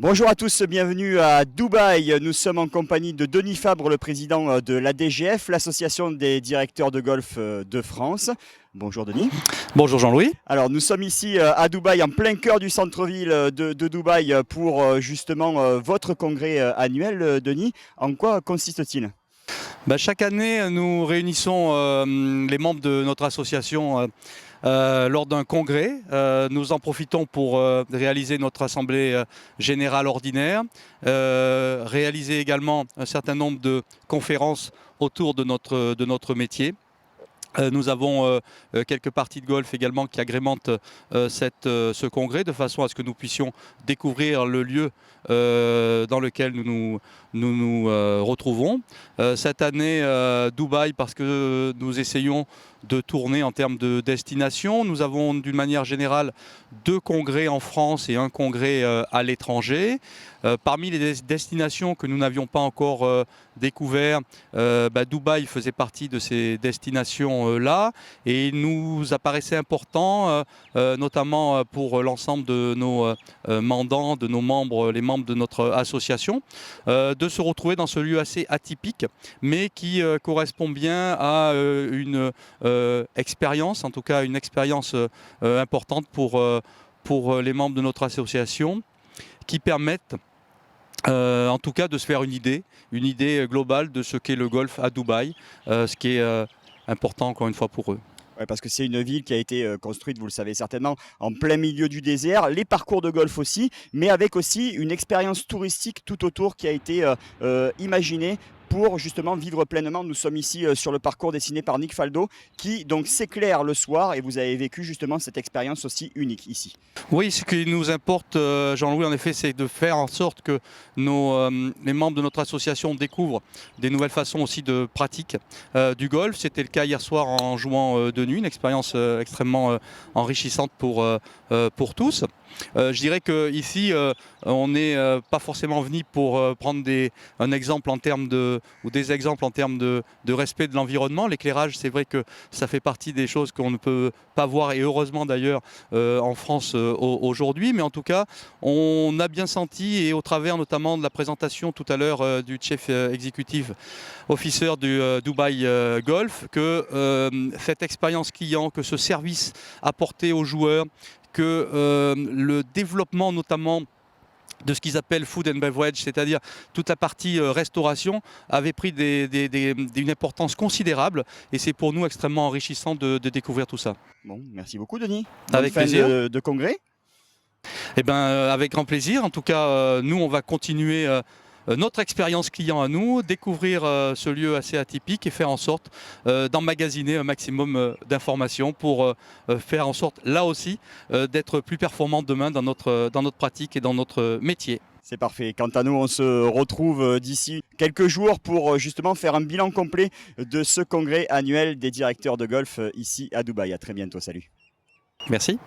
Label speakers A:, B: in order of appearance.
A: Bonjour à tous, bienvenue à Dubaï. Nous sommes en compagnie de Denis Fabre, le président de l'ADGF, l'association des directeurs de golf de France. Bonjour Denis.
B: Bonjour Jean-Louis.
A: Alors nous sommes ici à Dubaï, en plein cœur du centre-ville de Dubaï pour justement votre congrès annuel. Denis, en quoi consiste-t-il ?
B: Chaque année, nous réunissons les membres de notre association lors d'un congrès. Nous en profitons pour réaliser notre assemblée générale ordinaire, réaliser également un certain nombre de conférences autour de notre métier. Nous avons quelques parties de golf également qui agrémentent ce congrès, de façon à ce que nous puissions découvrir le lieu dans lequel nous nous retrouvons. Cette année, Dubaï, parce que nous essayons de tourner en termes de destination. Nous avons d'une manière générale 2 congrès en France et un congrès à l'étranger. Parmi les destinations que nous n'avions pas encore découvert, Dubaï faisait partie de ces destinations-là, et il nous apparaissait important, notamment pour l'ensemble de nos mandants, de nos membres, les membres de notre association, de se retrouver dans ce lieu assez atypique, mais qui correspond bien à une expérience, en tout cas une expérience importante pour les membres de notre association, qui permettent en tout cas de se faire une idée globale de ce qu'est le golf à Dubaï, ce qui est important encore une fois pour eux.
A: Ouais, parce que c'est une ville qui a été construite, vous le savez certainement, en plein milieu du désert, les parcours de golf aussi, mais avec aussi une expérience touristique tout autour qui a été imaginée pour justement vivre pleinement. Nous sommes ici sur le parcours dessiné par Nick Faldo qui donc s'éclaire le soir, et vous avez vécu justement cette expérience aussi unique ici.
B: Oui, ce qui nous importe, Jean-Louis, en effet, c'est de faire en sorte que les membres de notre association découvrent des nouvelles façons aussi de pratique du golf. C'était le cas hier soir en jouant de nuit, une expérience extrêmement enrichissante pour tous. Je dirais qu'ici, on n'est pas forcément venu pour prendre un exemple en termes ou des exemples en termes de respect de l'environnement. L'éclairage, c'est vrai que ça fait partie des choses qu'on ne peut pas voir, et heureusement d'ailleurs en France aujourd'hui. Mais en tout cas, on a bien senti, et au travers notamment de la présentation tout à l'heure du Chief Executive Officer du Dubaï Golf, que cette expérience client, que ce service apporté aux joueurs, que le développement notamment de ce qu'ils appellent food and beverage, c'est-à-dire toute la partie restauration, avait pris une importance considérable, et c'est pour nous extrêmement enrichissant de découvrir tout ça.
A: Bon, merci beaucoup Denis.
B: Avec plaisir.
A: De congrès.
B: Eh ben, avec grand plaisir. En tout cas, nous, on va continuer notre expérience client à nous, découvrir ce lieu assez atypique et faire en sorte d'emmagasiner un maximum d'informations pour faire en sorte, là aussi, d'être plus performant demain dans notre pratique et dans notre métier.
A: C'est parfait. Quant à nous, on se retrouve d'ici quelques jours pour justement faire un bilan complet de ce congrès annuel des directeurs de golf ici à Dubaï. À très bientôt. Salut.
B: Merci.